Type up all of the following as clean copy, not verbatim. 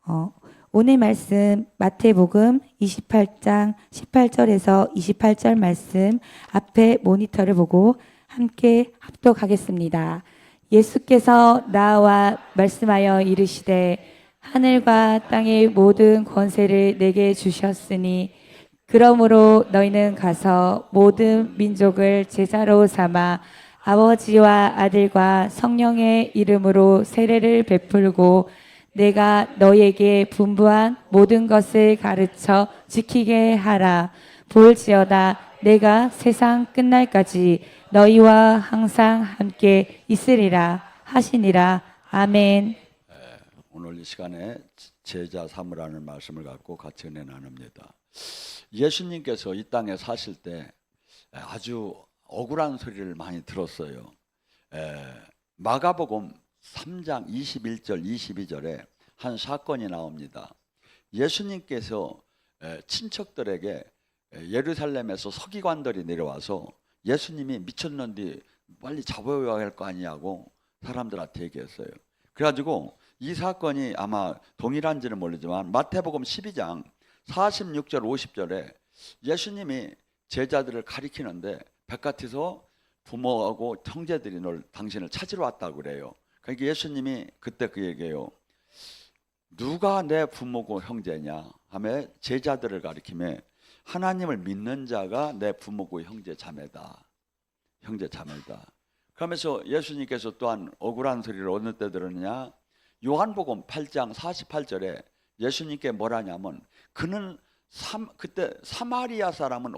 어, 오늘 말씀 마태복음 28장 18절에서 28절 말씀 앞에 모니터를 보고 함께 합독하겠습니다. 예수께서 나와 말씀하여 이르시되 하늘과 땅의 모든 권세를 내게 주셨으니 그러므로 너희는 가서 모든 민족을 제자로 삼아 아버지와 아들과 성령의 이름으로 세례를 베풀고 내가 너희에게 분부한 모든 것을 가르쳐 지키게 하라. 볼지어다 내가 세상 끝날까지 너희와 항상 함께 있으리라 하시니라. 아멘. 오늘 이 시간에 제자 삼으라는 말씀을 갖고 같이 은혜 나눕니다. 예수님께서 이 땅에 사실 때 아주 억울한 소리를 많이 들었어요. 마가복음 3장 21절 22절에 한 사건이 나옵니다. 예수님께서 친척들에게 예루살렘에서 서기관들이 내려와서 예수님이 미쳤는데 빨리 잡아야 할 거 아니냐고 사람들한테 얘기했어요. 그래가지고 이 사건이 아마 동일한지는 모르지만 마태복음 12장 46절 50절에 예수님이 제자들을 가리키는데 바깥에서 부모하고 형제들이 당신을 찾으러 왔다고 그래요. 그러니까 예수님이 그때 그 얘기해요. 누가 내 부모고 형제냐 하며 제자들을 가리키며 하나님을 믿는 자가 내 부모고 형제 자매다. 형제 자매다. 그러면서 예수님께서 또한 억울한 소리를 어느 때 들었느냐. 요한복음 8장 48절에 예수님께 뭐라냐면 그는 그때 사마리아 사람은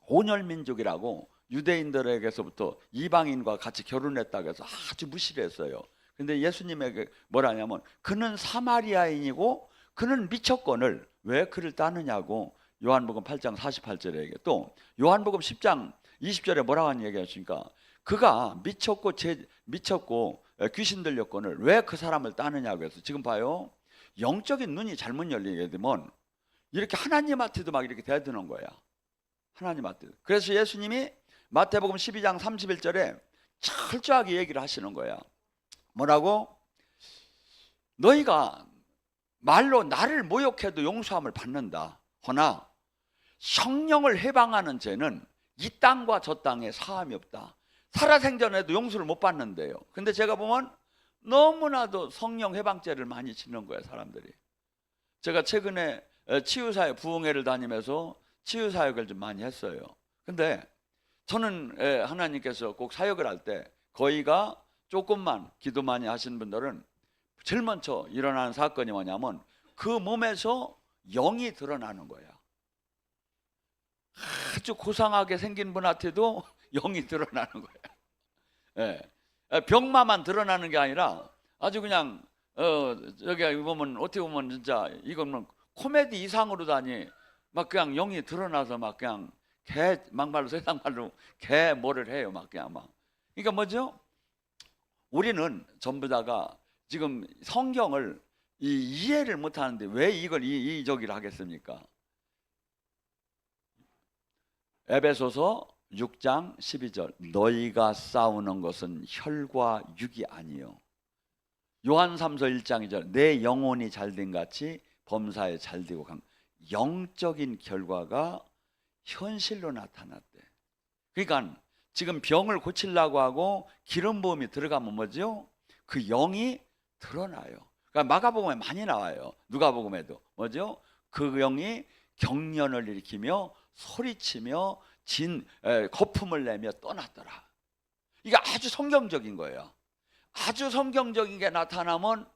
혼혈민족이라고 유대인들에게서부터 이방인과 같이 결혼했다고 해서 아주 무시를 했어요. 근데 예수님에게 뭐라냐면 그는 사마리아인이고 그는 미쳤건을 왜 그를 따느냐고 요한복음 8장 48절에 얘기해. 또 요한복음 10장 20절에 뭐라고 하는 얘기하십니까? 그가 미쳤고 귀신 들렸건을 왜 그 사람을 따느냐고 해서 지금 봐요. 영적인 눈이 잘못 열리게 되면 이렇게 하나님한테도 막 이렇게 대드는 거야. 하나님한테. 그래서 예수님이 마태복음 12장 31절에 철저하게 얘기를 하시는 거야. 뭐라고? 너희가 말로 나를 모욕해도 용서함을 받는다. 허나 성령을 해방하는 죄는 이 땅과 저 땅에 사함이 없다. 살아생전에도 용서를 못 받는데요. 근데 제가 보면 너무나도 성령 해방죄를 많이 짓는 거예요, 사람들이. 제가 최근에 치유사역 부흥회를 다니면서 치유사역을 좀 많이 했어요. 근데 저는 하나님께서 꼭 사역을 할 때 거의가 조금만 기도 많이 하신 분들은 제일 먼저 일어나는 사건이 뭐냐면 그 몸에서 영이 드러나는 거야. 아주 고상하게 생긴 분한테도 영이 드러나는 거야. 병마만 드러나는 게 아니라 아주 그냥 여기 보면 어떻게 보면 진짜 이거는 코미디 이상으로 다니 막 그냥 영이 드러나서 막 그냥 개 막말로 세상 말로 개 뭐를 해요 막 그냥 막. 그러니까 뭐죠? 우리는 전부 다가 지금 성경을 이해를 못하는데 왜 이걸 이저기를 하겠습니까? 에베소서 6장 12절 너희가 싸우는 것은 혈과 육이 아니요 요한 3서 1장 2절 내 영혼이 잘된 같이 범사에 잘되고 영적인 결과가 현실로 나타났대. 그러니까 지금 병을 고치려고 하고 기름 부음이 들어가면 뭐죠? 그 영이 드러나요. 그러니까 마가복음에 많이 나와요. 누가복음에도 뭐죠? 그 영이 경련을 일으키며 소리치며 거품을 내며 떠났더라. 이게 아주 성경적인 거예요. 아주 성경적인 게 나타나면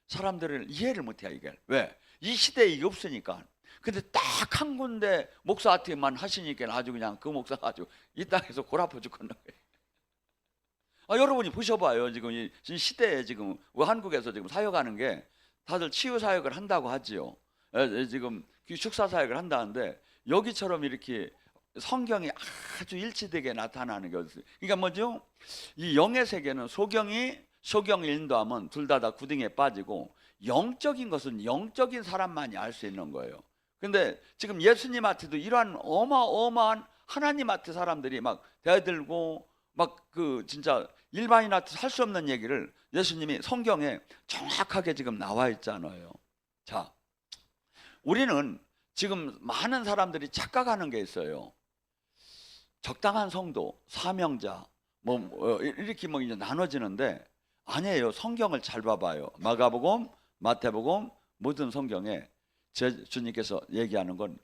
사람들은 이해를 못해요. 이게 왜? 이 시대에 이게 없으니까. 근데 딱 한 군데 목사한테만 하시니까 아주 그냥 그 목사가 아주 이 땅에서 골아퍼 죽겠는 거예요. 여러분이 보셔봐요. 지금 이 시대에 지금 한국에서 지금 사역하는 게 다들 치유 사역을 한다고 하지요. 지금 축사 사역을 한다는데 여기처럼 이렇게 성경이 아주 일치되게 나타나는 게 어딨어요. 그러니까 뭐죠? 이 영의 세계는 소경을 인도하면 둘 다 구덩이에 빠지고 영적인 것은 영적인 사람만이 알 수 있는 거예요. 근데 지금 예수님한테도 이러한 어마어마한 하나님한테 사람들이 막 대들고 막 그 진짜 일반인한테 살 수 없는 얘기를 예수님이 성경에 정확하게 지금 나와 있잖아요. 자, 우리는 지금 많은 사람들이 착각하는 게 있어요. 적당한 성도, 사명자, 이렇게 이제 나눠지는데 아니에요. 성경을 잘 봐봐요. 마가복음, 마태복음 모든 성경에 주님께서 얘기하는 건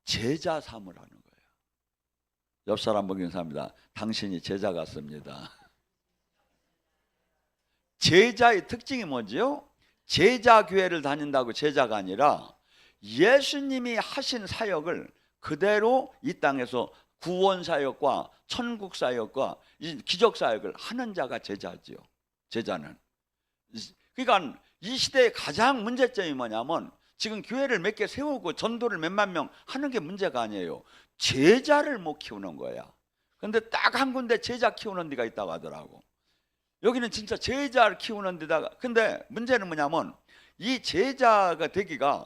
제자 삼으라는 거예요. 옆 사람 보기 인사합니다. 당신이 제자 같습니다. 제자의 특징이 뭐지요? 제자 교회를 다닌다고 제자가 아니라 예수님이 하신 사역을 그대로 이 땅에서 구원 사역과 천국 사역과 기적 사역을 하는 자가 제자지요. 제자는. 그러니까 이 시대의 가장 문제점이 뭐냐면 지금 교회를 몇 개 세우고 전도를 몇만 명 하는 게 문제가 아니에요. 제자를 못 키우는 거야. 근데 딱 한 군데 제자 키우는 데가 있다고 하더라고. 여기는 진짜 제자를 키우는 데다가, 근데 문제는 뭐냐면 이 제자가 되기가,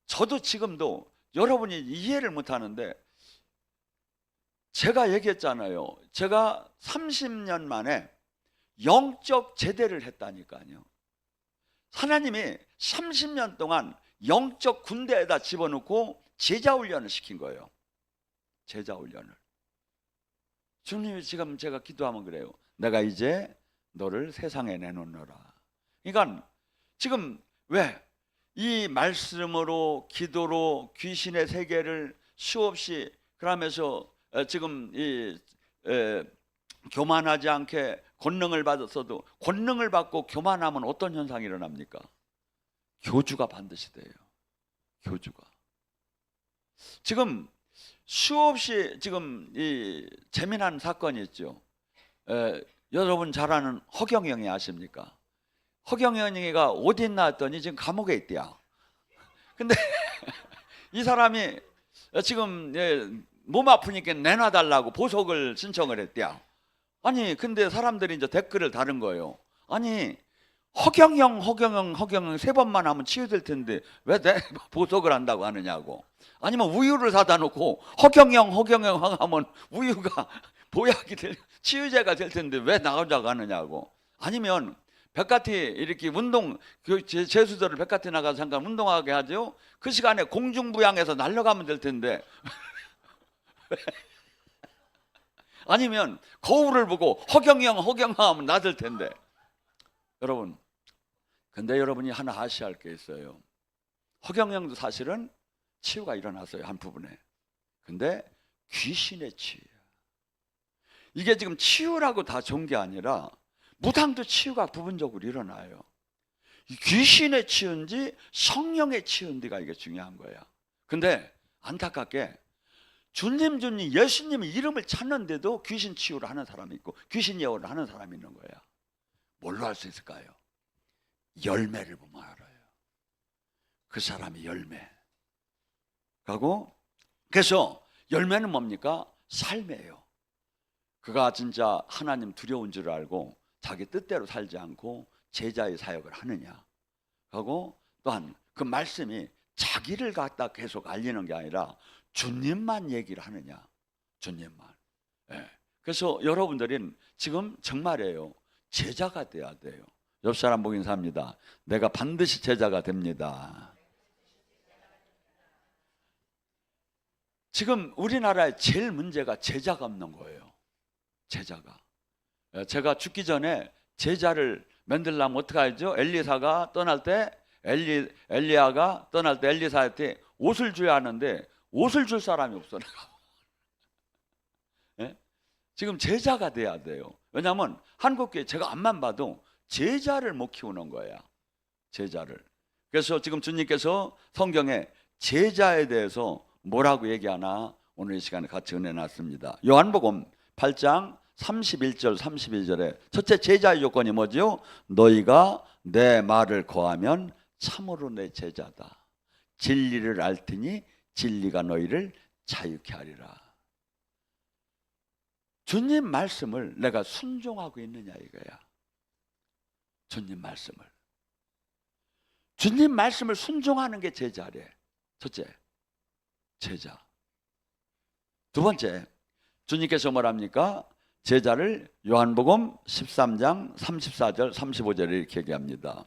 저도 지금도 여러분이 이해를 못 하는데, 제가 얘기했잖아요. 제가 30년 만에 영적 제대를 했다니까요. 하나님이 30년 동안 영적 군대에다 집어넣고 제자 훈련을 시킨 거예요. 제자 훈련을. 주님이 지금 제가 기도하면 그래요. 내가 이제 너를 세상에 내놓노라. 그러니까 지금 왜 이 말씀으로, 기도로 귀신의 세계를 수없이, 그러면서 지금 교만하지 않게 권능을 받았어도, 권능을 받고 교만하면 어떤 현상이 일어납니까? 교주가 반드시 돼요. 교주가. 지금 수없이 지금 이 재미난 사건이 있죠. 여러분 잘 아는 허경영이 아십니까? 허경영이가 어디 있나 했더니 지금 감옥에 있대요. 근데 이 사람이 지금 몸 아프니까 내놔달라고 보석을 신청을 했대요. 아니 근데 사람들이 이제 댓글을 다른 거예요. 아니 허경영 세 번만 하면 치유될 텐데 왜 내 보석을 한다고 하느냐고. 아니면 우유를 사다 놓고 허경영 하면 우유가 보약이 치유제가 될 텐데 왜 나오자고 하느냐고. 아니면 백화티 이렇게 운동, 재수들을 백화티 나가서 잠깐 운동하게 하죠. 그 시간에 공중부양해서 날아가면 될 텐데 아니면 거울을 보고 허경영 하면 나들 텐데. 여러분, 근데 여러분이 하나 아셔야 할 게 있어요. 허경영도 사실은 치유가 일어났어요, 한 부분에. 근데 귀신의 치유야. 이게 지금 치유라고 다 좋은 게 아니라 무당도 치유가 부분적으로 일어나요. 귀신의 치유인지 성령의 치유인지가 이게 중요한 거야. 근데 안타깝게 주님 예수님의 이름을 찾는데도 귀신 치유를 하는 사람이 있고 귀신 예언을 하는 사람이 있는 거야. 뭘로 알 수 있을까요? 열매를 보면 알아요. 그 사람이 열매. 그래서 열매는 뭡니까? 삶이에요. 그가 진짜 하나님 두려운 줄 알고 자기 뜻대로 살지 않고 제자의 사역을 하느냐 하고, 또한 그 말씀이 자기를 갖다 계속 알리는 게 아니라 주님만 얘기를 하느냐. 주님만. 그래서 여러분들은 지금 정말이에요. 제자가 돼야 돼요. 옆 사람 보긴 삽니다. 내가 반드시 제자가 됩니다. 지금 우리나라의 제일 문제가 제자가 없는 거예요. 제자가. 제가 죽기 전에 제자를 만들려면 어떻게 하죠? 엘리야가 떠날 때 엘리사한테 옷을 줘야 하는데 옷을 줄 사람이 없어. 지금 제자가 돼야 돼요. 왜냐하면 한국교회 제가 앞만 봐도 제자를 못 키우는 거야. 제자를. 그래서 지금 주님께서 성경에 제자에 대해서 뭐라고 얘기하나 오늘 이 시간에 같이 은혜 났습니다. 요한복음 8장 31절 32절에 첫째 제자의 조건이 뭐죠? 너희가 내 말을 거하면 참으로 내 제자다. 진리를 알 테니 진리가 너희를 자유케 하리라. 주님 말씀을 내가 순종하고 있느냐 이거야. 주님 말씀을 순종하는 게 제자래. 첫째, 제자. 두 번째, 주님께서 뭐랍니까? 제자를 요한복음 13장 34절 35절에 이렇게 얘기합니다.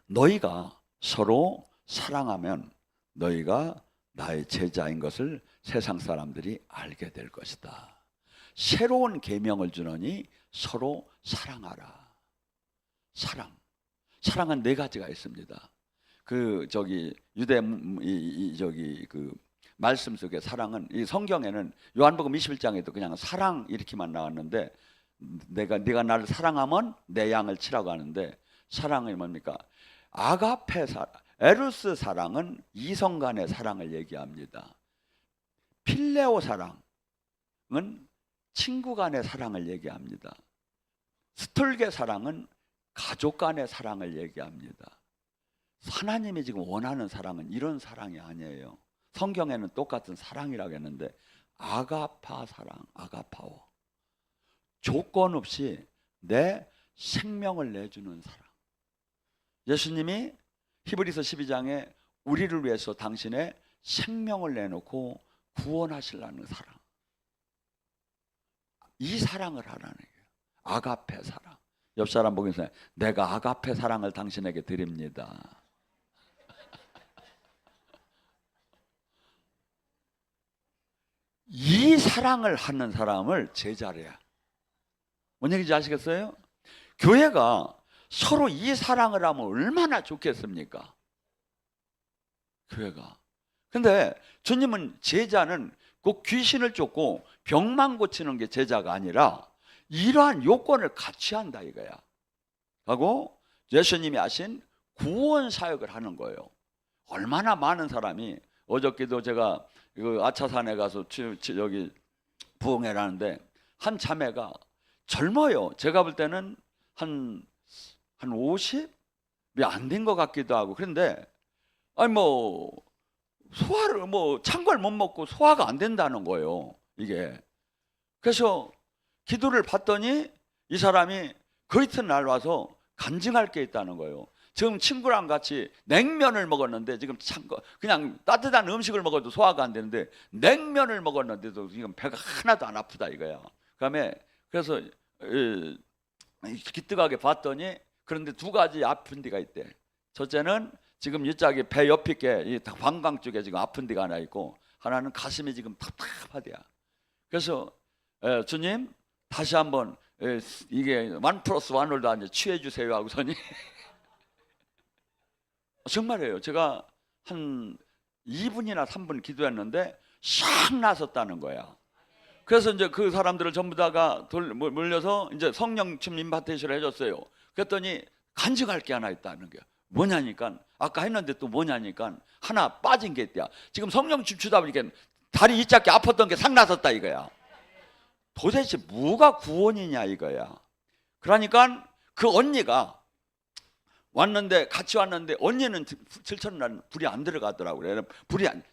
너희가 서로 사랑하면 너희가 나의 제자인 것을 세상 사람들이 알게 될 것이다. 새로운 계명을 주노니 서로 사랑하라. 사랑은 네 가지가 있습니다. 그 말씀 속에 사랑은, 이 성경에는 요한복음 21장에도 그냥 사랑 이렇게만 나왔는데, 네가 나를 사랑하면 내 양을 치라고 하는데, 사랑이 뭡니까? 아가페 사랑, 에루스 사랑은 이성 간의 사랑을 얘기합니다. 필레오 사랑은 친구 간의 사랑을 얘기합니다. 스톨게 사랑은 가족 간의 사랑을 얘기합니다. 하나님이 지금 원하는 사랑은 이런 사랑이 아니에요. 성경에는 똑같은 사랑이라고 했는데, 아가파 사랑, 아가파워, 조건 없이 내 생명을 내주는 사랑. 예수님이 히브리서 12장에 우리를 위해서 당신의 생명을 내놓고 구원하시려는 사랑, 이 사랑을 하라는 거예요. 아가페 사랑. 옆 사람 보면서 내가 아가페 사랑을 당신에게 드립니다. 이 사랑을 하는 사람을 제자래야. 뭔 얘기인지 아시겠어요? 교회가 서로 이 사랑을 하면 얼마나 좋겠습니까? 교회가. 근데 주님은 제자는 꼭 귀신을 쫓고 병만 고치는 게 제자가 아니라 이러한 요건을 같이 한다 이거야. 하고 예수님이 하신 구원 사역을 하는 거예요. 얼마나 많은 사람이, 어저께도 제가 아차산에 가서 여기 부흥회를 하는데 한 자매가 젊어요. 제가 볼 때는 한 50이 안 된 것 같기도 하고. 그런데 소화를 찬 걸 못 먹고 소화가 안 된다는 거예요, 이게. 그래서 기도를 받더니 이 사람이 그 이튿날 와서 간증할 게 있다는 거예요. 지금 친구랑 같이 냉면을 먹었는데, 지금 그냥 따뜻한 음식을 먹어도 소화가 안 되는데 냉면을 먹었는데도 지금 배가 하나도 안 아프다 이거야. 그래서 기특하게 봤더니, 그런데 두 가지 아픈 데가 있대. 첫째는 지금 이쪽에 배 옆에 이 방광 쪽에 지금 아픈 데가 하나 있고, 하나는 가슴이 지금 답답하대요. 그래서 주님 다시 한번 이게 1+1을 다 취해 주세요 하고서니 정말이에요. 제가 한 2분이나 3분 기도했는데 샥 나섰다는 거야. 그래서 이제 그 사람들을 전부 다가 몰려서 이제 성령 침 임파테이션을 해줬어요. 그랬더니 간증할 게 하나 있다는 거야. 뭐냐니까, 아까 했는데 또 뭐냐니까 하나 빠진 게 있대요. 지금 성령 침 주다 보니까 다리 이짝이 아팠던 게 싹 나섰다 이거야. 도대체 뭐가 구원이냐 이거야. 그러니까 그 언니가 왔는데, 같이 왔는데 언니는 7천날 불이 안 들어가더라고요.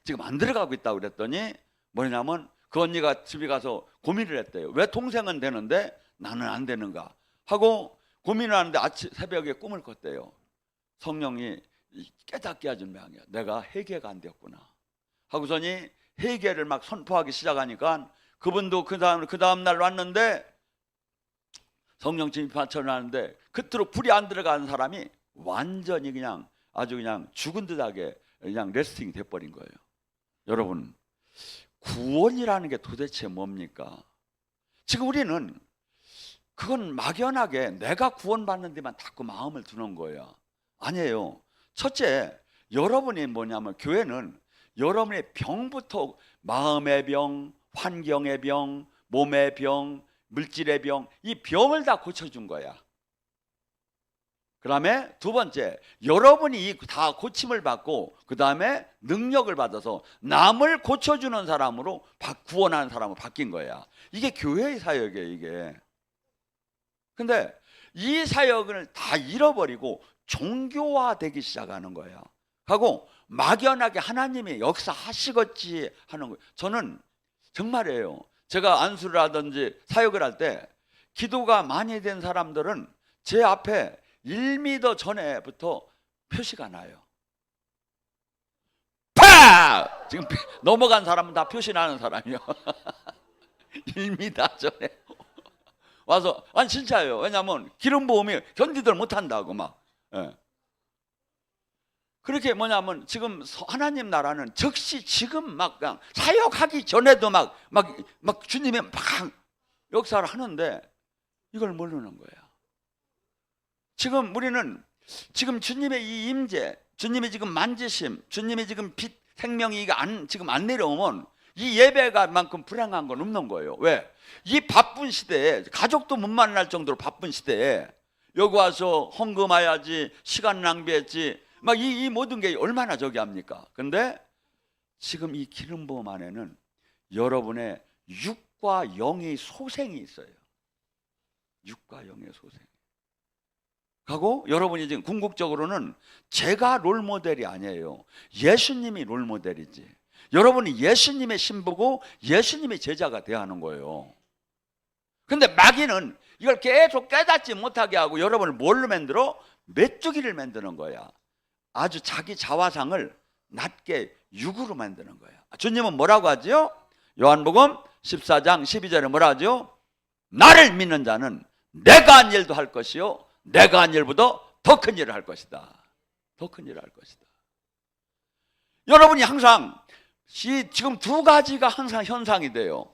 지금 안 들어가고 있다고 그랬더니 뭐냐면, 그 언니가 집에 가서 고민을 했대요. 왜 동생은 되는데 나는 안 되는가 하고 고민을 하는데 새벽에 꿈을 꿨대요. 성령이 깨닫게 해준 모양이야. 내가 회개가 안 되었구나 하고서니 회개를 막 선포하기 시작하니까, 그분도 그 다음 날 왔는데 성령 침입하처럼 하는데 그토록 불이 안 들어가는 사람이 완전히 그냥 아주 그냥 죽은 듯하게 그냥 레스팅이 돼버린 거예요. 여러분, 구원이라는 게 도대체 뭡니까? 지금 우리는 그건 막연하게 내가 구원받는 데만 자꾸 마음을 두는 거예요. 아니에요. 첫째, 여러분이 뭐냐면, 교회는 여러분의 병부터, 마음의 병, 환경의 병, 몸의 병, 물질의 병, 이 병을 다 고쳐준 거야. 그 다음에 두 번째, 여러분이 다 고침을 받고 그 다음에 능력을 받아서 남을 고쳐주는 사람으로 구원하는 사람으로 바뀐 거야. 이게 교회의 사역이에요, 이게. 근데 이 사역을 다 잃어버리고 종교화되기 시작하는 거예요. 하고 막연하게 하나님이 역사하시겠지 하는 거예요. 저는 정말이에요. 제가 안수를 하든지 사역을 할 때 기도가 많이 된 사람들은 제 앞에 1m 전에부터 표시가 나요. 팍! 지금 넘어간 사람은 다 표시 나는 사람이요. 1m 전에 와서 아니 진짜예요. 왜냐하면 기름 부음이 견디들 못한다고 막. 예. 그렇게 뭐냐면 지금 하나님 나라는 즉시 지금 막 그냥 사역하기 전에도 막 주님이 막 역사를 하는데 이걸 모르는 거야. 지금 우리는 지금 주님의 이 임재, 주님이 지금 만지심, 주님이 지금 빛 생명이 지금 안 내려오면 이 예배가 만큼 불행한 건 없는 거예요. 왜? 이 바쁜 시대에 가족도 못 만날 정도로 바쁜 시대에 여기 와서 헌금해야지, 시간 낭비했지, 막 이 모든 게 얼마나 저기 합니까? 근데 지금 이 기름 부음 안에는 여러분의 육과 영의 소생이 있어요. 육과 영의 소생. 하고 여러분이 지금 궁극적으로는 제가 롤모델이 아니에요. 예수님이 롤모델이지. 여러분이 예수님의 신부고 예수님의 제자가 돼야 하는 거예요. 근데 마귀는 이걸 계속 깨닫지 못하게 하고 여러분을 뭘로 만들어? 메뚜기를 만드는 거야. 아주 자기 자화상을 낮게 육으로 만드는 거야. 주님은 뭐라고 하죠? 요한복음 14장 12절에 뭐라 하죠? 나를 믿는 자는 내가 한 일도 할 것이요 내가 한 일보다 더 큰 일을 할 것이다. 더 큰 일을 할 것이다. 여러분이 항상 지금 두 가지가 항상 현상이 돼요.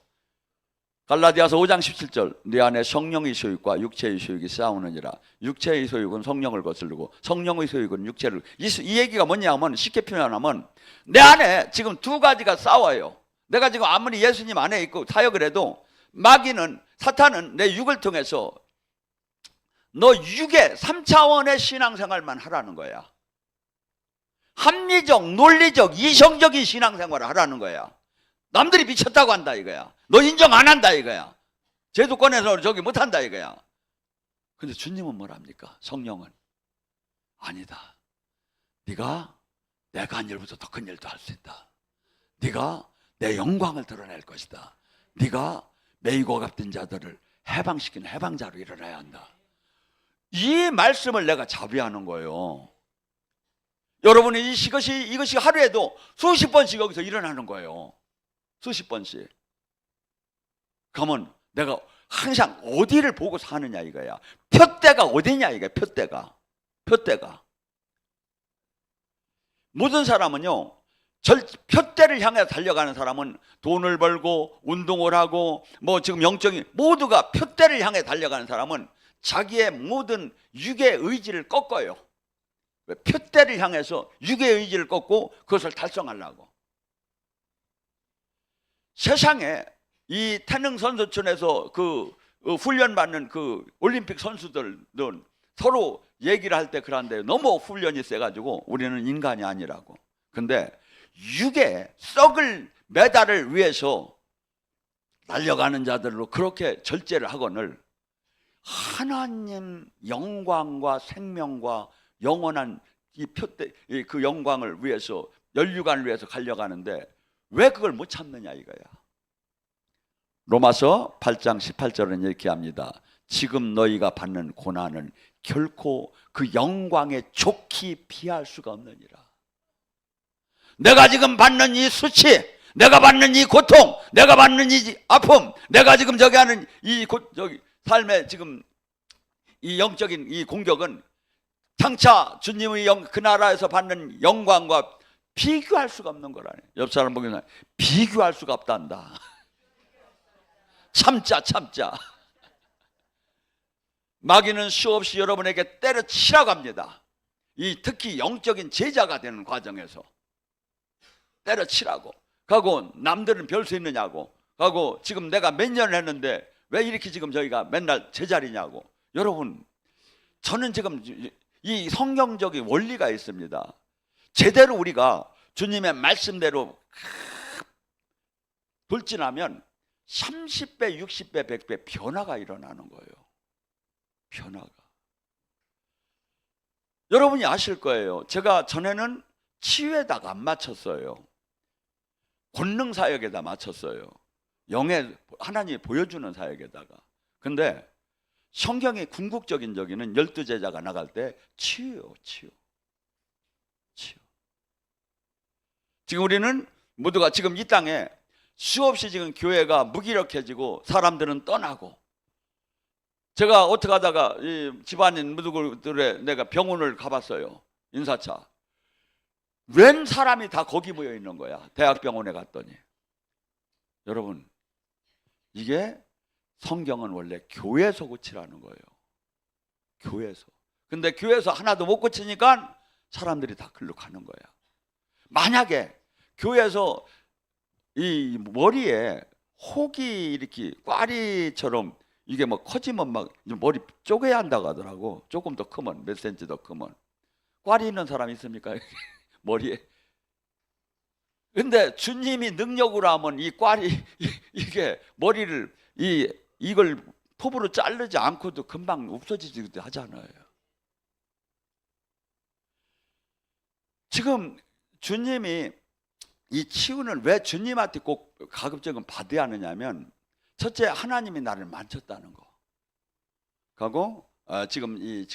갈라디아서 5장 17절 네 안에 성령의 소유과 육체의 소유가 싸우느니라. 육체의 소유는 성령을 거스르고 성령의 소유는 육체를. 이 얘기가 뭐냐면 쉽게 표현하면 내 안에 지금 두 가지가 싸워요. 내가 지금 아무리 예수님 안에 있고 사역을 해도 마귀는, 사탄은 내 육을 통해서 너 육의 3차원의 신앙생활만 하라는 거야. 합리적, 논리적, 이성적인 신앙생활을 하라는 거야. 남들이 미쳤다고 한다 이거야. 너 인정 안 한다 이거야. 제도권에서 저기 못한다 이거야. 근데 주님은 뭐랍니까? 성령은 아니다. 네가 내가 한 일보다 더 큰 일도 할 수 있다. 네가 내 영광을 드러낼 것이다. 네가 매이고 갚던 자들을 해방시키는 해방자로 일어나야 한다. 이 말씀을 내가 자비하는 거예요. 여러분이 이것이 하루에도 수십 번씩 여기서 일어나는 거예요. 수십 번씩. 그러면 내가 항상 어디를 보고 사느냐 이거야. 표대가 어디냐 이거야. 표대가. 모든 사람은요, 표대를 향해 달려가는 사람은 돈을 벌고 운동을 하고 뭐 지금 영적인 모두가 표대를 향해 달려가는 사람은 자기의 모든 육의 의지를 꺾어요. 표대를 향해서 육의 의지를 꺾고 그것을 달성하려고. 세상에 이 태능 선수촌에서 그 훈련받는 그 올림픽 선수들은 서로 얘기를 할 때 그런데 너무 훈련이 세가지고 우리는 인간이 아니라고. 근데 육의 썩을 메달을 위해서 날려가는 자들로 그렇게 절제를 하거늘 하나님 영광과 생명과 영원한 이 표대 그 영광을 위해서 연류관을 위해서 달려가는데 왜 그걸 못 참느냐 이거야. 로마서 8장 18절은 이렇게 합니다. 지금 너희가 받는 고난은 결코 그 영광에 좋게 피할 수가 없느니라. 내가 지금 받는 이 수치, 내가 받는 이 고통, 내가 받는 이 아픔, 내가 지금 저기 하는 이 저기 삶의 지금 이 영적인 이 공격은 장차 주님의 그 나라에서 받는 영광과 비교할 수가 없는 거라네. 옆 사람 보기에는 비교할 수가 없단다. 참자. 마귀는 수없이 여러분에게 때려치라고 합니다. 이 특히 영적인 제자가 되는 과정에서 때려치라고. 가고 남들은 별 수 있느냐고. 가고 지금 내가 몇 년을 했는데 왜 이렇게 지금 저희가 맨날 제자리냐고. 여러분, 저는 지금 이 성경적인 원리가 있습니다. 제대로 우리가 주님의 말씀대로 돌진하면 30배, 60배, 100배 변화가 일어나는 거예요. 변화가. 여러분이 아실 거예요. 제가 전에는 치유에다가 안 맞췄어요. 권능 사역에다 맞췄어요. 영의 하나님이 보여주는 사역에다가. 근데 성경의 궁극적인 저기는 12제자가 나갈 때 치유. 지금 우리는 모두가 지금 이 땅에 수없이 지금 교회가 무기력해지고 사람들은 떠나고 제가 어떻게 하다가 이 집안인 무두들에 내가 병원을 가봤어요. 인사차. 웬 사람이 다 거기 모여 있는 거야. 대학병원에 갔더니. 여러분, 이게 성경은 원래 교회에서 고치라는 거예요. 교회에서. 근데 교회에서 하나도 못 고치니까 사람들이 다 글로 가는 거야. 만약에 교회에서 이 머리에 혹이 이렇게 꽈리처럼 이게 뭐 커지면 막 머리 쪼개야 한다고 하더라고. 조금 더 크면, 몇 센치 더 크면. 꽈리 있는 사람 있습니까? 머리에. 근데 주님이 능력으로 하면 이 꽈리 이게 머리를 이걸 톱으로 자르지 않고도 금방 없어지기도 하잖아요. 지금 주님이 이 치유는 왜 주님한테 꼭 가급적이면 받아야 하느냐면, 첫째, 하나님이 나를 만졌다는 거. 하고 지금 이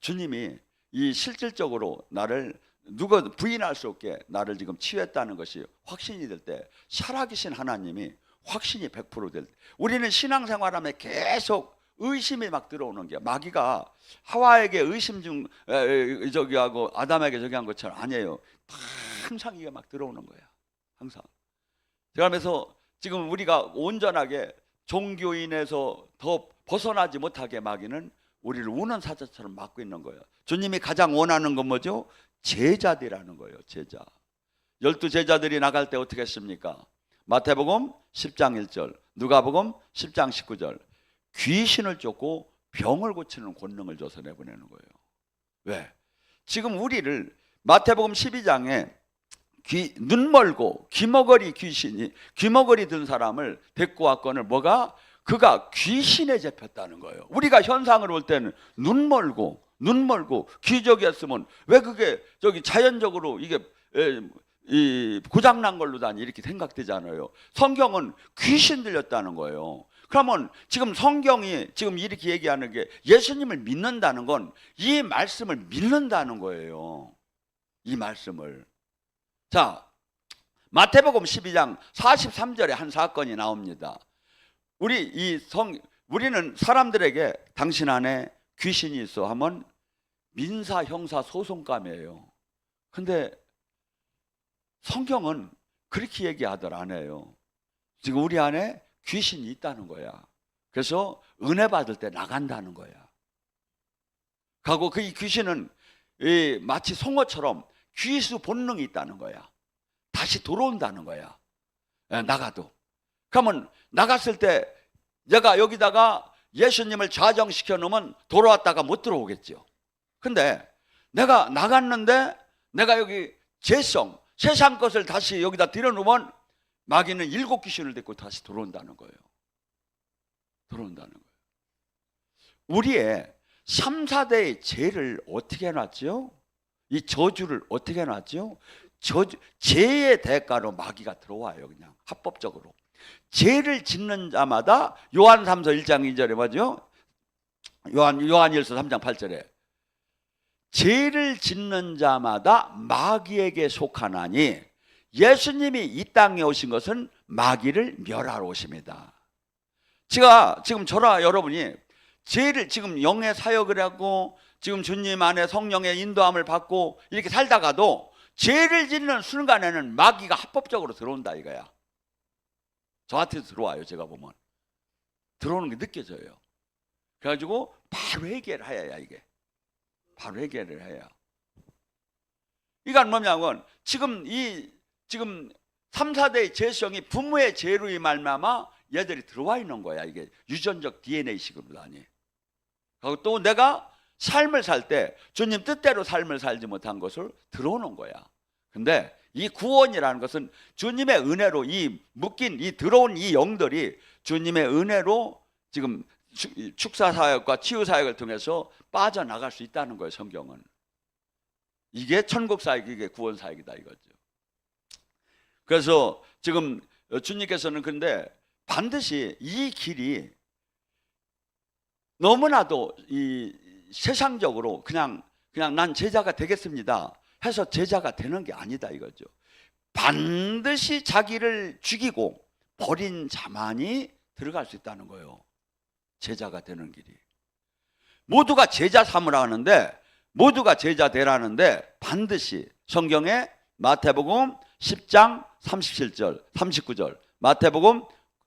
주님이 이 실질적으로 나를 누가 부인할 수 없게 나를 지금 치유했다는 것이 확신이 될 때, 살아계신 하나님이 확신이 100% 될 때, 우리는 신앙생활하면 계속 의심이 막 들어오는 게, 마귀가 하와에게 의심 중 저기 하고 아담에게 저기 한 것처럼 아니에요. 항상 이게 막 들어오는 거야. 항상. 그러면서 지금 우리가 온전하게 종교인에서 더 벗어나지 못하게 마귀는 우리를 우는 사자처럼 막고 있는 거예요. 주님이 가장 원하는 건 뭐죠? 제자들이라는 거예요. 제자. 12제자들이 나갈 때 어떻게 했습니까? 마태복음 10장 1절, 누가복음 10장 19절. 귀신을 쫓고 병을 고치는 권능을 줘서 내보내는 거예요. 왜? 지금 우리를 마태복음 12장에 눈멀고 귀머거리 귀신이, 귀머거리 든 사람을 데리고 왔거늘 뭐가? 그가 귀신에 잡혔다는 거예요. 우리가 현상을 볼 때는 눈멀고 귀적이었으면 왜 그게 저기 자연적으로 이게 이 고장난 걸로 다니 이렇게 생각되잖아요. 성경은 귀신 들렸다는 거예요. 그러면 지금 성경이 지금 이렇게 얘기하는 게, 예수님을 믿는다는 건 이 말씀을 믿는다는 거예요. 이 말씀을. 자, 마태복음 12장 43절에 한 사건이 나옵니다. 우리는 사람들에게 당신 안에 귀신이 있어 하면 민사, 형사, 소송감이에요. 근데 성경은 그렇게 얘기하더라 안 해요. 지금 우리 안에 귀신이 있다는 거야. 그래서 은혜 받을 때 나간다는 거야. 하고 그 귀신은 마치 송어처럼 귀수 본능이 있다는 거야. 다시 들어온다는 거야. 나가도. 그러면 나갔을 때 내가 여기다가 예수님을 좌정시켜 놓으면 돌아왔다가 못 들어오겠죠. 근데 내가 나갔는데 내가 여기 죄성, 세상 것을 다시 여기다 들여놓으면 마귀는 7귀신을 데리고 다시 들어온다는 거예요. 들어온다는 거예요. 우리의 3, 4대의 죄를 어떻게 해놨죠? 이 저주를 어떻게 해놨죠? 죄의 대가로 마귀가 들어와요. 그냥 합법적으로. 죄를 짓는 자마다, 요한 3서 1장 2절에 뭐죠? 요한일서 3장 8절에 죄를 짓는 자마다 마귀에게 속하나니 예수님이 이 땅에 오신 것은 마귀를 멸하러 오십니다. 지금 저와 여러분이 죄를 지금 영의 사역을 하고 지금 주님 안에 성령의 인도함을 받고 이렇게 살다가도 죄를 짓는 순간에는 마귀가 합법적으로 들어온다 이거야. 저한테도 들어와요. 제가 보면 들어오는 게 느껴져요. 그래가지고 바로 해결을 해야 이게. 바로 해결을 해야. 이건 뭐냐면 지금 3, 4대의 죄성이 부모의 죄로 말미암아 얘들이 들어와 있는 거야. 이게 유전적 DNA식으로 다니. 그리고 또 내가 삶을 살 때 주님 뜻대로 삶을 살지 못한 것을 들어오는 거야. 근데 이 구원이라는 것은 주님의 은혜로 이 묶인 이 들어온 이 영들이 주님의 은혜로 지금 축사 사역과 치유 사역을 통해서 빠져나갈 수 있다는 거예요. 성경은. 이게 천국 사역이, 이게 구원 사역이다 이거죠. 그래서 지금 주님께서는 근데 반드시 이 길이 너무나도 이 세상적으로 그냥 난 제자가 되겠습니다 해서 제자가 되는 게 아니다 이거죠. 반드시 자기를 죽이고 버린 자만이 들어갈 수 있다는 거예요. 제자가 되는 길이. 모두가 제자 삼으라 하는데, 모두가 제자 되라는데 반드시 성경에 마태복음 10장 37절 39절, 마태복음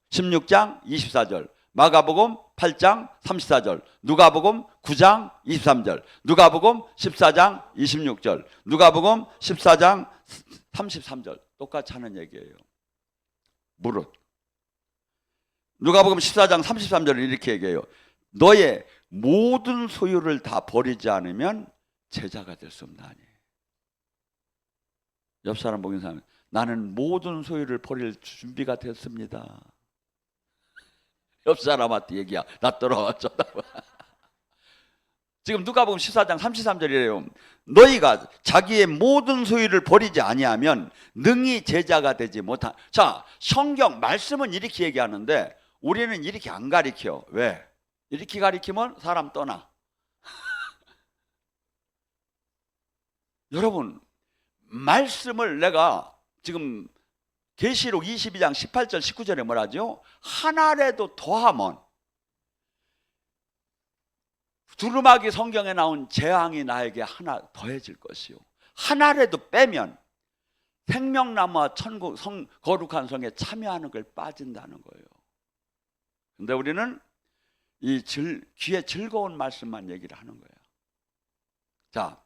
16장 24절, 마가복음 8장 34절, 누가복음 9장 23절, 누가복음 14장 26절, 누가복음 14장 33절 똑같이 하는 얘기예요. 무릇 누가복음 14장 33절은 이렇게 얘기해요. 너의 모든 소유를 다 버리지 않으면 제자가 될 수 없나니. 옆 사람 보는 사람, 나는 모든 소유를 버릴 준비가 됐습니다. 옆 사람한테 얘기야. 나 돌아왔죠. 지금 누가복음 14장 33절이래요. 너희가 자기의 모든 소유를 버리지 아니하면 능히 제자가 되지 못한. 자, 성경 말씀은 이렇게 얘기하는데 우리는 이렇게 안 가리켜. 왜? 이렇게 가리키면 사람 떠나. 여러분, 말씀을 내가 지금 계시록 22장 18절 19절에 뭐라죠? 하나라도 더하면, 두루마기 성경에 나온 재앙이 나에게 하나 더해질 것이요, 하나라도 빼면 생명나무와 천국 거룩한 성에 참여하는 걸 빠진다는 거예요. 근데 우리는 이 귀에 즐거운 말씀만 얘기를 하는 거예요. 자,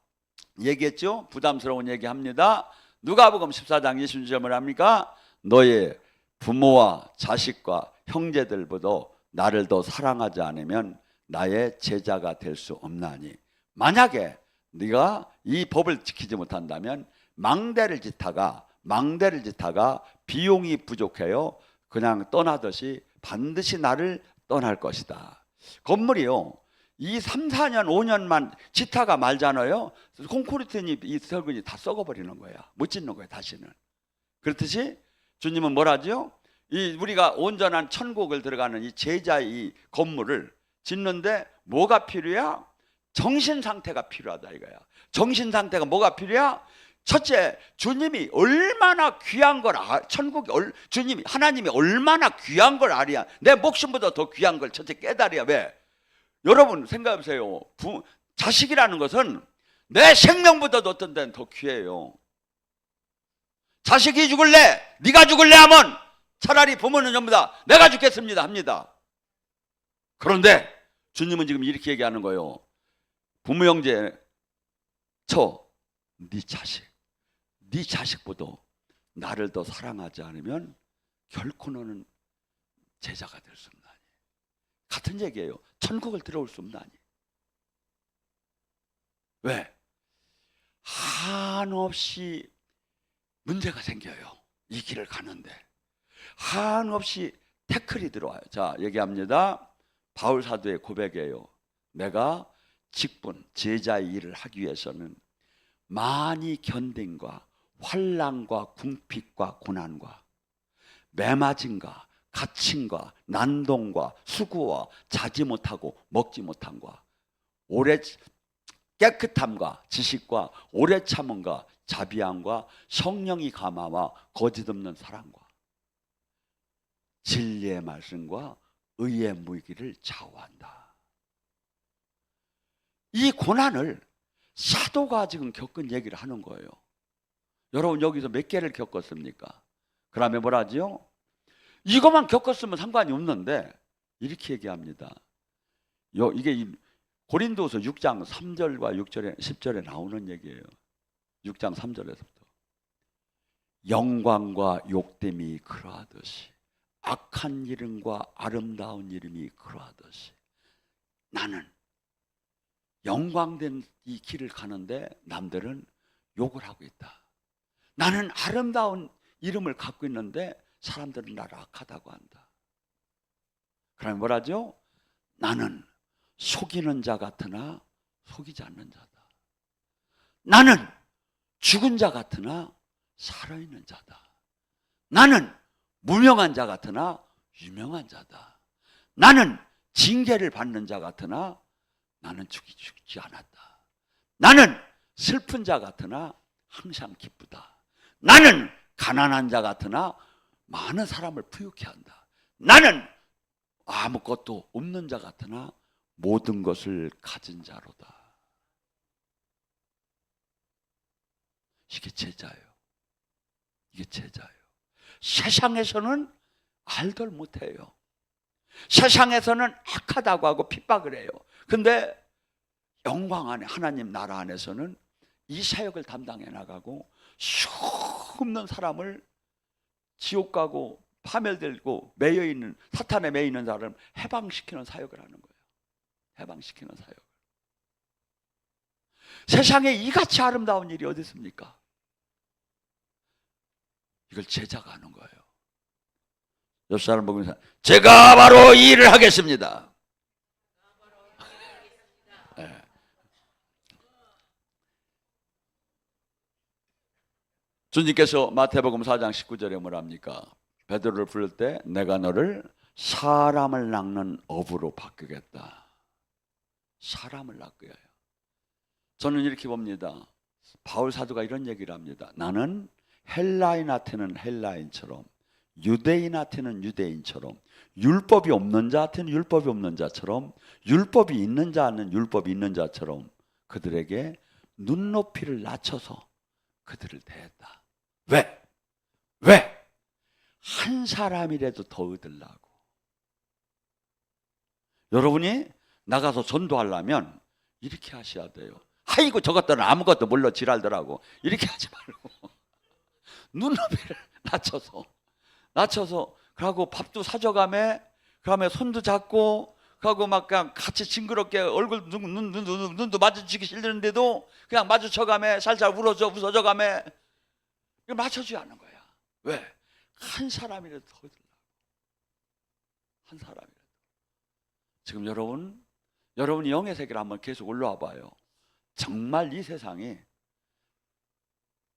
얘기했죠? 부담스러운 얘기합니다. 누가복음 14장 26절 뭐랍니까? 너의 부모와 자식과 형제들보다 나를 더 사랑하지 않으면 나의 제자가 될 수 없나니. 만약에 네가 이 법을 지키지 못한다면 망대를 짓다가 비용이 부족해요 그냥 떠나듯이 반드시 나를 떠날 것이다. 건물이요, 이 3, 4년, 5년만 짓다가 말잖아요. 콘크리트니 이 설근이 다 썩어버리는 거야. 못 짓는 거야, 다시는. 그렇듯이 주님은 뭐라죠? 이 우리가 온전한 천국을 들어가는 이 제자의 이 건물을 짓는데 뭐가 필요야? 정신 상태가 필요하다 이거야. 정신 상태가 뭐가 필요야? 첫째, 주님이 얼마나 귀한 걸 주님이 하나님이 얼마나 귀한 걸 알아야, 내 목숨보다 더 귀한 걸 첫째 깨달아야. 왜? 여러분 생각해보세요. 자식이라는 것은 내 생명보다도 어떤 데는 더 귀해요. 자식이 죽을래? 네가 죽을래? 하면 차라리 부모는 전부 다 내가 죽겠습니다 합니다. 그런데 주님은 지금 이렇게 얘기하는 거예요. 부모 형제 네 자식보다 나를 더 사랑하지 않으면 결코 너는 제자가 될 수 없나니. 같은 얘기예요. 천국을 들어올 수 없나니. 왜? 한없이 문제가 생겨요. 이 길을 가는데 한없이 태클이 들어와요. 자, 얘기합니다. 바울 사도의 고백이에요. 내가 직분 제자의 일을 하기 위해서는 많이 견딘과 환난과 궁핍과 고난과 매맞음과 갇힘과 난동과 수고와 자지 못하고 먹지 못함과 오래 깨끗함과 지식과 오래 참음과 자비함과 성령이 감화와 거짓 없는 사랑과 진리의 말씀과 의의 무기를 좌우한다. 이 고난을 사도가 지금 겪은 얘기를 하는 거예요. 여러분 여기서 몇 개를 겪었습니까? 그러면 뭐라지요? 이것만 겪었으면 상관이 없는데 이렇게 얘기합니다. 이게 고린도서 6장 3절과 6절에 10절에 나오는 얘기예요. 6장 3절에서부터 영광과 욕됨이 그러하듯이 악한 이름과 아름다운 이름이 그러하듯이 나는 영광된 이 길을 가는데 남들은 욕을 하고 있다. 나는 아름다운 이름을 갖고 있는데 사람들은 나를 악하다고 한다. 그러면 뭐라죠? 나는 속이는 자 같으나 속이지 않는 자다. 나는 죽은 자 같으나 살아있는 자다. 나는 무명한 자 같으나 유명한 자다. 나는 징계를 받는 자 같으나 나는 죽지 않았다. 나는 슬픈 자 같으나 항상 기쁘다. 나는 가난한 자 같으나 많은 사람을 부유케 한다. 나는 아무것도 없는 자 같으나 모든 것을 가진 자로다. 이게 제자예요. 이게 제자예요. 세상에서는 알들 못해요. 세상에서는 악하다고 하고 핍박을 해요. 근데 영광 안에, 하나님 나라 안에서는 이 사역을 담당해 나가고 수없는 사람을 지옥 가고 파멸되고 매여있는, 사탄에 매이는 사람을 해방시키는 사역을 하는 거예요. 해방시키는 사역. 세상에 이같이 아름다운 일이 어디 있습니까? 이걸 제자가 하는 거예요. 옆 사람 보면서 제가 바로 이 일을 하겠습니다. 네. 주님께서 마태복음 4장 19절에 뭐랍니까? 베드로를 부를 때 내가 너를 사람을 낚는 어부로 바꾸겠다. 사람을 낚아요. 저는 이렇게 봅니다. 바울 사도가 이런 얘기를 합니다. 나는 헬라인한테는 헬라인처럼, 유대인한테는 유대인처럼, 율법이 없는 자한테는 율법이 없는 자처럼, 율법이 있는 자는 율법이 있는 자처럼 그들에게 눈높이를 낮춰서 그들을 대했다. 왜? 왜? 한 사람이라도 더 얻으려고. 여러분이 나가서 전도하려면 이렇게 하셔야 돼요. 아이고 저것들은 아무것도 몰라 지랄더라고. 이렇게 하지 말고 눈높이를 낮춰서 그러고 밥도 사줘가며 그러면 손도 잡고 그러고 막 그냥 같이 징그럽게 얼굴 눈도 마주치기 싫는데도 그냥 마주쳐가며 살살 웃어줘가며 맞춰줘야 하는 거야. 왜? 한 사람이라도 더 얻으려고. 한 사람이라도. 지금 여러분이 영의 세계를 한번 계속 올라와 봐요. 정말 이 세상이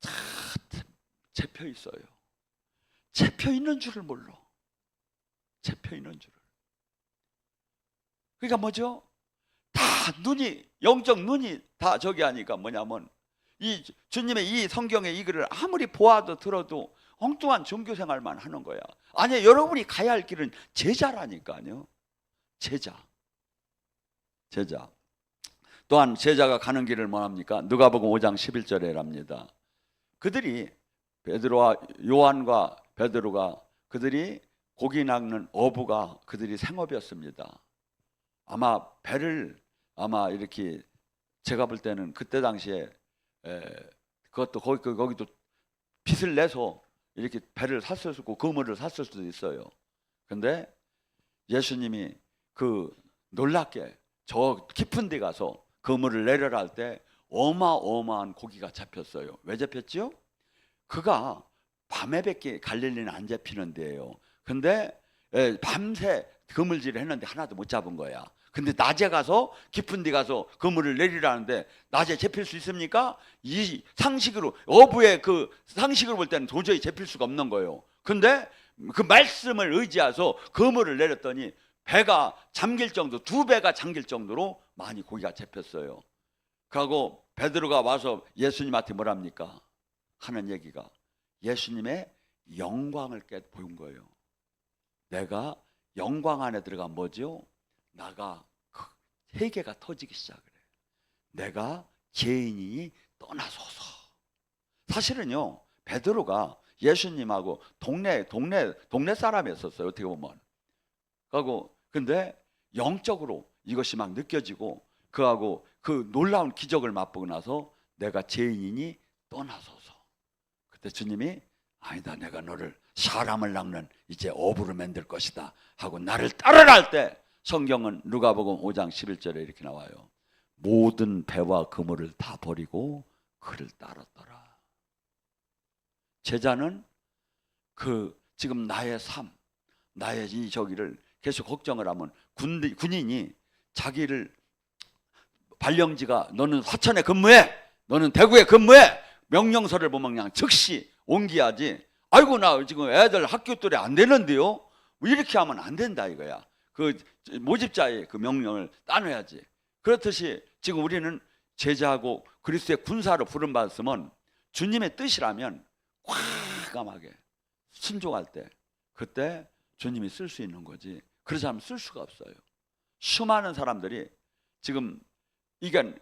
다 잡혀 있어요. 잡혀 있는 줄을 몰라. 잡혀 있는 줄을. 그러니까 뭐죠? 다 눈이, 영적 눈이 다 저기 하니까 뭐냐면 이 주님의 이 성경의 이 글을 아무리 보아도 들어도 엉뚱한 종교 생활만 하는 거야. 아니, 여러분이 가야 할 길은 제자라니까요. 제자. 또한 제자가 가는 길을 뭐합니까? 누가복음 5장 11절에랍니다. 그들이 베드로와 요한과 베드로가 그들이 고기 낚는 어부가 그들이 생업이었습니다. 아마 배를 이렇게 제가 볼 때는 그때 당시에 그것도 거기도 빚을 내서 이렇게 배를 샀을 수도 있고 그물을 샀을 수도 있어요. 근데 예수님이 그 놀랍게 저 깊은 데 가서 그물을 내려라 할 때 어마어마한 고기가 잡혔어요. 왜 잡혔죠? 그가 밤에밖에 갈릴리는 안 잡히는 데예요. 근데 밤새 그물질을 했는데 하나도 못 잡은 거야. 근데 낮에 가서 깊은 데 가서 그물을 내리라는데 낮에 잡힐 수 있습니까? 이 상식으로, 어부의 그 상식으로 볼 때는 도저히 잡힐 수가 없는 거예요. 근데 그 말씀을 의지해서 그물을 내렸더니 배가 잠길 정도, 2배가 잠길 정도로 많이 고기가 잡혔어요. 그리고 베드로가 와서 예수님한테 뭐랍니까? 하는 얘기가 예수님의 영광을 보인 거예요. 내가 영광 안에 들어가면 뭐죠? 나가 회개가 터지기 시작을 해요. 내가 죄인이니 떠나소서. 사실은요, 베드로가 예수님하고 동네 사람이었어요. 어떻게 보면. 그리고 근데 영적으로 이것이 막 느껴지고 그하고 그 놀라운 기적을 맛보고 나서 내가 죄인이니 떠나소서. 그때 주님이 아니다, 내가 너를 사람을 낚는 이제 어부로 만들 것이다 하고 나를 따르라 할 때 성경은 누가복음 5장 11절에 이렇게 나와요. 모든 배와 그물을 다 버리고 그를 따랐더라. 제자는 그 지금 나의 삶, 나의 이 저기를 계속 걱정을 하면 군인이 자기를 발령지가 너는 화천에 근무해, 너는 대구에 근무해 명령서를 보면 그냥 즉시 옮겨야지. 아이고 나 지금 애들 학교 또래 안 되는데요. 이렇게 하면 안 된다 이거야. 그 모집자의 그 명령을 따놔야지. 그렇듯이 지금 우리는 제자하고 그리스도의 군사로 부름받았으면 주님의 뜻이라면 과감하게 순종할 때 그때 주님이 쓸 수 있는 거지. 그런 사람 쓸 수가 없어요. 수많은 사람들이 지금 이게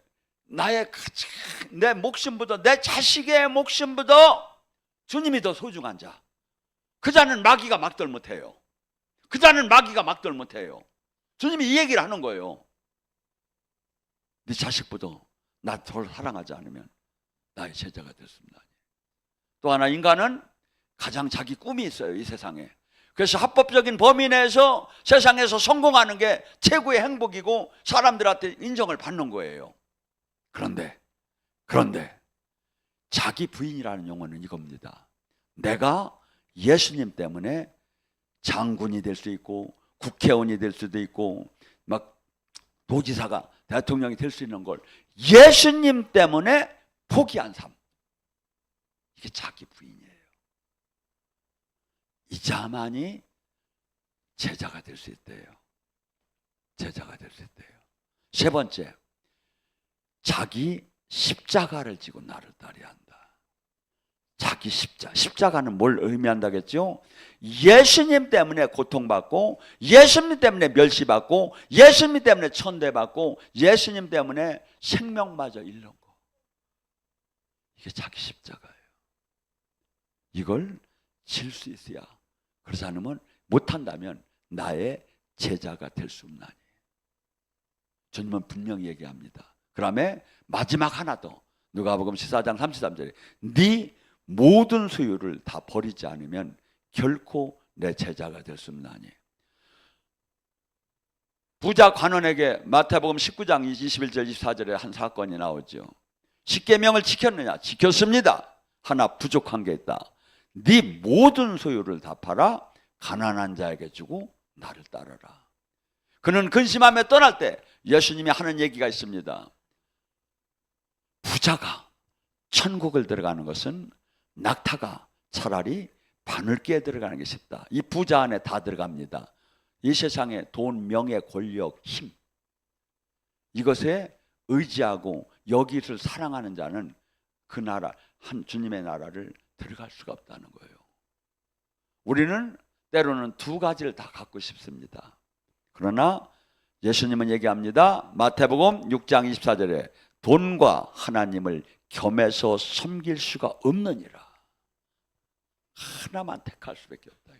내 목숨보다, 내 자식의 목숨보다 주님이 더 소중한 자, 그 자는 마귀가 막들 못해요. 그 자는 마귀가 막들 못해요. 주님이 이 얘기를 하는 거예요. 네 자식보다 나 더 사랑하지 않으면 나의 제자가 될 수 없나니. 또 하나, 인간은 가장 자기 꿈이 있어요, 이 세상에. 그래서 합법적인 범위 내에서 세상에서 성공하는 게 최고의 행복이고 사람들한테 인정을 받는 거예요. 그런데 자기 부인이라는 용어는 이겁니다. 내가 예수님 때문에 장군이 될 수 있고 국회의원이 될 수도 있고 막 도지사가 대통령이 될 수 있는 걸 예수님 때문에 포기한 삶, 이게 자기 부인이에요. 이 자만이 제자가 될 수 있대요. 제자가 될 수 있대요. 세 번째, 자기 십자가를 지고 나를 따르야 한다. 자기 십자가는 뭘 의미한다겠죠? 예수님 때문에 고통받고, 예수님 때문에 멸시받고, 예수님 때문에 천대받고, 예수님 때문에 생명마저 잃는 거, 이게 자기 십자가예요. 이걸 질 수 있어야, 그렇지 않으면, 못한다면 나의 제자가 될 수 없나니. 주님은 분명히 얘기합니다. 그 다음에 마지막 하나 더, 누가복음 14장 33절에 네 모든 소유를 다 버리지 않으면 결코 내 제자가 될 수 없나니. 부자 관원에게 마태복음 19장 21절 24절에 한 사건이 나오죠. 십계명을 지켰느냐? 지켰습니다. 하나 부족한 게 있다. 네 모든 소유를 다 팔아 가난한 자에게 주고 나를 따르라. 그는 근심하며 떠날 때 예수님이 하는 얘기가 있습니다. 부자가 천국을 들어가는 것은 낙타가 차라리 바늘기에 들어가는 게 쉽다. 이 부자 안에 다 들어갑니다. 이 세상에 돈, 명예, 권력, 힘, 이것에 의지하고 여기를 사랑하는 자는 그 나라, 한 주님의 나라를 들어갈 수가 없다는 거예요. 우리는 때로는 두 가지를 다 갖고 싶습니다. 그러나 예수님은 얘기합니다. 마태복음 6장 24절에 돈과 하나님을 겸해서 섬길 수가 없느니라. 하나만 택할 수밖에 없다.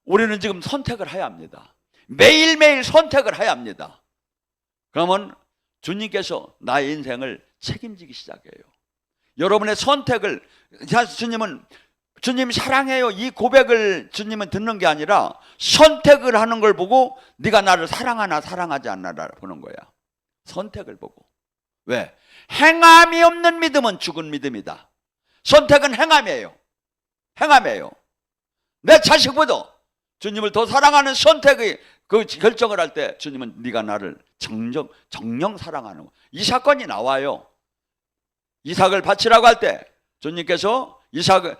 우리는 지금 선택을 해야 합니다. 매일매일 선택을 해야 합니다. 그러면 주님께서 나의 인생을 책임지기 시작해요. 여러분의 선택을, 주님 사랑해요, 이 고백을 주님은 듣는 게 아니라 선택을 하는 걸 보고 네가 나를 사랑하나 사랑하지 않나를 보는 거야. 선택을 보고. 왜? 행함이 없는 믿음은 죽은 믿음이다. 선택은 행함이에요. 행함이에요. 내 자식보다 주님을 더 사랑하는 선택의 그 결정을 할 때 주님은 네가 나를 정령 사랑하는 거. 이 사건이 나와요. 이삭을 바치라고 할 때 주님께서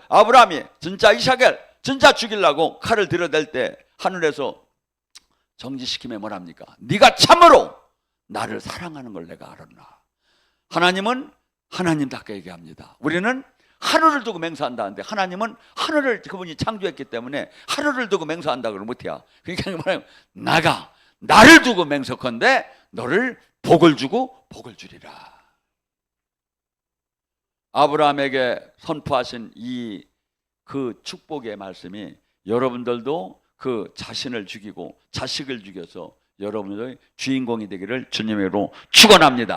아브라함이 진짜 이삭을 진짜 죽이려고 칼을 들여댈 때 하늘에서 정지시키면 뭐랍니까? 네가 참으로 나를 사랑하는 걸 내가 알았나. 하나님은 하나님답게 얘기합니다. 우리는 하늘을 두고 맹세한다는데 하나님은 하늘을 그분이 창조했기 때문에 하늘을 두고 맹세한다 그러면 못해요. 그러니까 뭐냐면 나를 두고 맹세컨대 너를 복을 주고 복을 주리라. 아브라함에게 선포하신 그 축복의 말씀이 여러분들도 그 자신을 죽이고 자식을 죽여서 여러분들의 주인공이 되기를 주님으로 축원합니다.